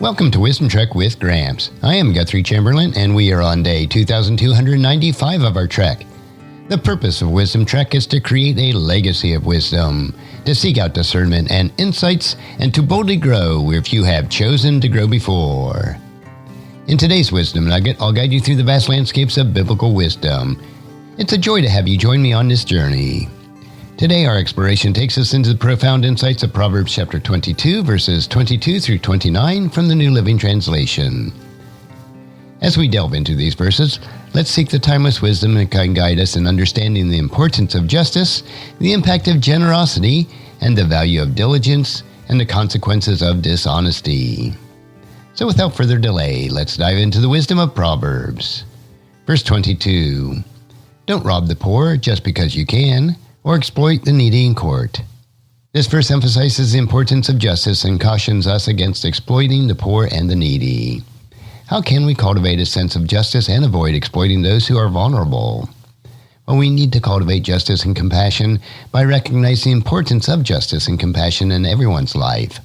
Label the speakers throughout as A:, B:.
A: Welcome to Wisdom Trek with Gramps. I am Guthrie Chamberlain, and we are on day 2295 of our trek. The purpose of Wisdom Trek is to create a legacy of wisdom, to seek out discernment and insights, and to boldly grow where few have chosen to grow before. In today's Wisdom Nugget, I'll guide you through the vast landscapes of biblical wisdom. It's a joy to have you join me on this journey. Today, our exploration takes us into the profound insights of Proverbs chapter 22, verses 22 through 29 from the New Living Translation. As we delve into these verses, let's seek the timeless wisdom that can guide us in understanding the importance of justice, the impact of generosity, and the value of diligence, and the consequences of dishonesty. So without further delay, let's dive into the wisdom of Proverbs. Verse 22. Don't rob the poor just because you can, or exploit the needy in court. This verse emphasizes the importance of justice and cautions us against exploiting the poor and the needy. How can we cultivate a sense of justice and avoid exploiting those who are vulnerable? Well, we need to cultivate justice and compassion by recognizing the importance of justice and compassion in everyone's life.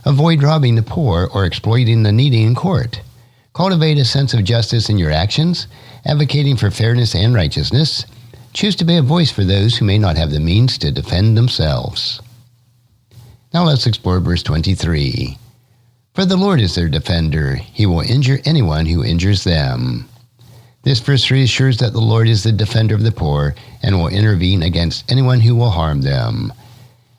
A: Avoid robbing the poor or exploiting the needy in court. Cultivate a sense of justice in your actions, advocating for fairness and righteousness. Choose to be a voice for those who may not have the means to defend themselves. Now let's explore verse 23. For the Lord is their defender. He will injure anyone who injures them. This verse reassures that the Lord is the defender of the poor and will intervene against anyone who will harm them.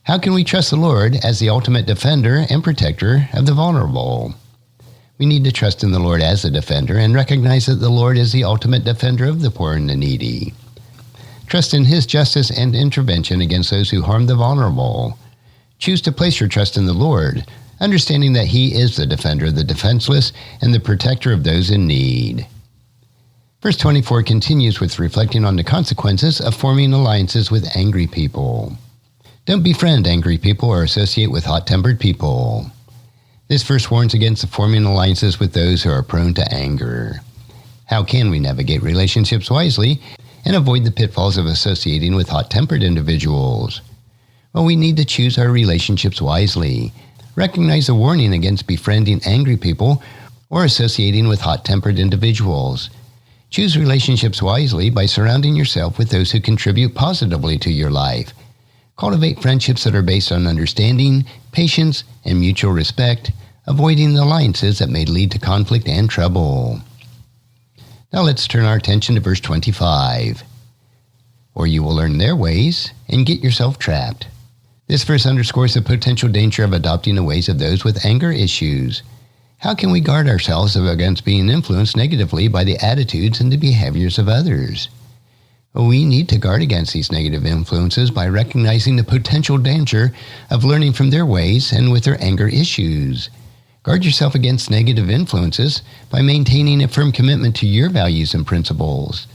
A: How can we trust the Lord as the ultimate defender and protector of the vulnerable? We need to trust in the Lord as a defender and recognize that the Lord is the ultimate defender of the poor and the needy. Trust in His justice and intervention against those who harm the vulnerable. Choose to place your trust in the Lord, understanding that He is the defender of the defenseless and the protector of those in need. Verse 24 continues with reflecting on the consequences of forming alliances with angry people. Don't befriend angry people or associate with hot-tempered people. This verse warns against forming alliances with those who are prone to anger. How can we navigate relationships wisely and avoid the pitfalls of associating with hot-tempered individuals? Well, we need to choose our relationships wisely. Recognize the warning against befriending angry people or associating with hot-tempered individuals. Choose relationships wisely by surrounding yourself with those who contribute positively to your life. Cultivate friendships that are based on understanding, patience, and mutual respect, avoiding alliances that may lead to conflict and trouble. Now let's turn our attention to verse 25. Or you will learn their ways and get yourself trapped. This verse underscores the potential danger of adopting the ways of those with anger issues. How can we guard ourselves against being influenced negatively by the attitudes and the behaviors of others? Well, we need to guard against these negative influences by recognizing the potential danger of learning from their ways and with their anger issues. Guard yourself against negative influences by maintaining a firm commitment to your values and principles.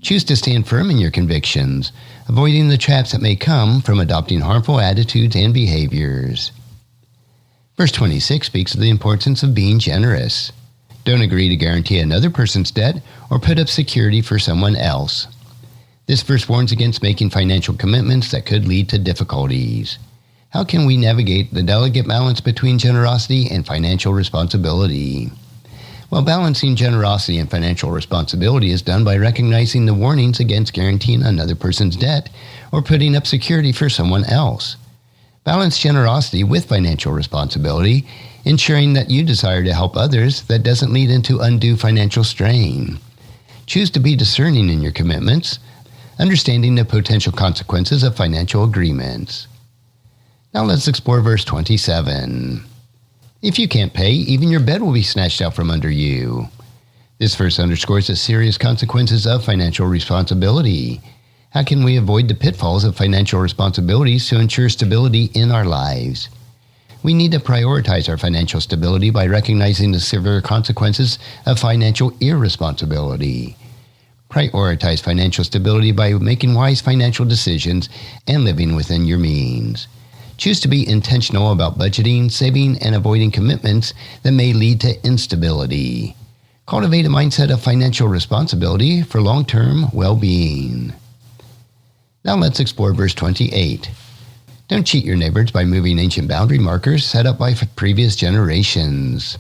A: Choose to stand firm in your convictions, avoiding the traps that may come from adopting harmful attitudes and behaviors. Verse 26 speaks of the importance of being generous. Don't agree to guarantee another person's debt or put up security for someone else. This verse warns against making financial commitments that could lead to difficulties. How can we navigate the delicate balance between generosity and financial responsibility? Well, balancing generosity and financial responsibility is done by recognizing the warnings against guaranteeing another person's debt or putting up security for someone else. Balance generosity with financial responsibility, ensuring that you desire to help others that doesn't lead into undue financial strain. Choose to be discerning in your commitments, understanding the potential consequences of financial agreements. Now let's explore verse 27. If you can't pay, even your bed will be snatched out from under you. This verse underscores the serious consequences of financial responsibility. How can we avoid the pitfalls of financial responsibilities to ensure stability in our lives? We need to prioritize our financial stability by recognizing the severe consequences of financial irresponsibility. Prioritize financial stability by making wise financial decisions and living within your means. Choose to be intentional about budgeting, saving, and avoiding commitments that may lead to instability. Cultivate a mindset of financial responsibility for long-term well-being. Now let's explore verse 28. Don't cheat your neighbors by moving ancient boundary markers set up by previous generations.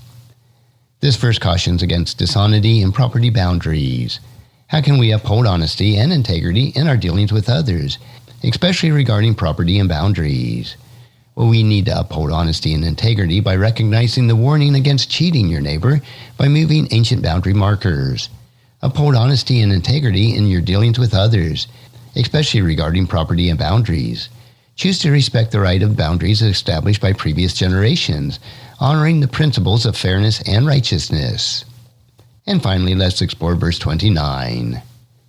A: This verse cautions against dishonesty and property boundaries. How can we uphold honesty and integrity in our dealings with others, especially regarding property and boundaries? Well, we need to uphold honesty and integrity by recognizing the warning against cheating your neighbor by moving ancient boundary markers. Uphold honesty and integrity in your dealings with others, especially regarding property and boundaries. Choose to respect the right of boundaries established by previous generations, honoring the principles of fairness and righteousness. And finally, let's explore verse 29.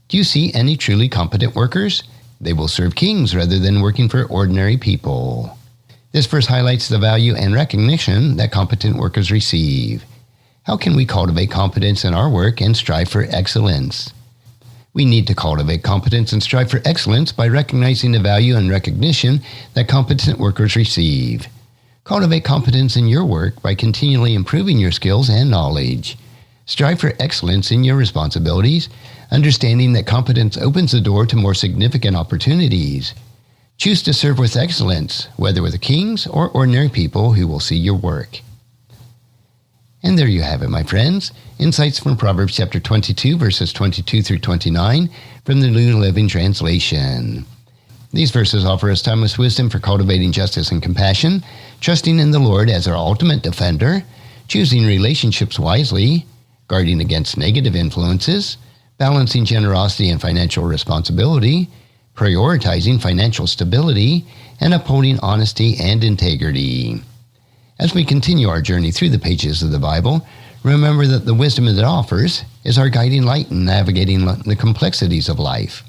A: Do you see any truly competent workers? They will serve kings rather than working for ordinary people. This verse highlights the value and recognition that competent workers receive. How can we cultivate competence in our work and strive for excellence? We need to cultivate competence and strive for excellence by recognizing the value and recognition that competent workers receive. Cultivate competence in your work by continually improving your skills and knowledge. Strive for excellence in your responsibilities, understanding that competence opens the door to more significant opportunities. Choose to serve with excellence, whether with kings or ordinary people who will see your work. And there you have it, my friends. Insights from Proverbs chapter 22, verses 22 through 29 from the New Living Translation. These verses offer us timeless wisdom for cultivating justice and compassion, trusting in the Lord as our ultimate defender, choosing relationships wisely, guarding against negative influences, balancing generosity and financial responsibility, prioritizing financial stability, and upholding honesty and integrity. As we continue our journey through the pages of the Bible, remember that the wisdom it offers is our guiding light in navigating the complexities of life.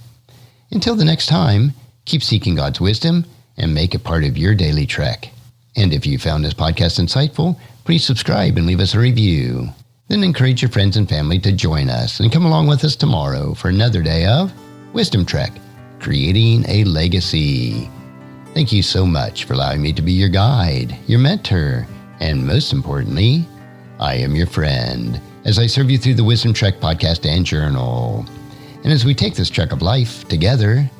A: Until the next time, keep seeking God's wisdom and make it part of your daily trek. And if you found this podcast insightful, please subscribe and leave us a review. Then encourage your friends and family to join us and come along with us tomorrow for another day of Wisdom Trek, Creating a Legacy. Thank you so much for allowing me to be your guide, your mentor, and most importantly, I am your friend as I serve you through the Wisdom Trek podcast and journal. And as we take this trek of life together,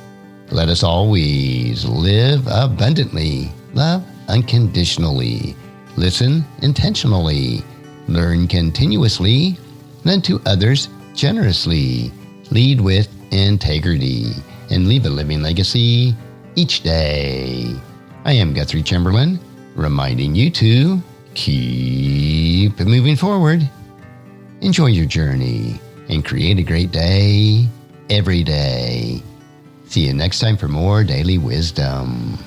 A: let us always live abundantly, love unconditionally, listen intentionally, learn continuously, lend to others generously, lead with integrity, and leave a living legacy each day. I am Guthrie Chamberlain, reminding you to keep moving forward. Enjoy your journey and create a great day every day. See you next time for more daily wisdom.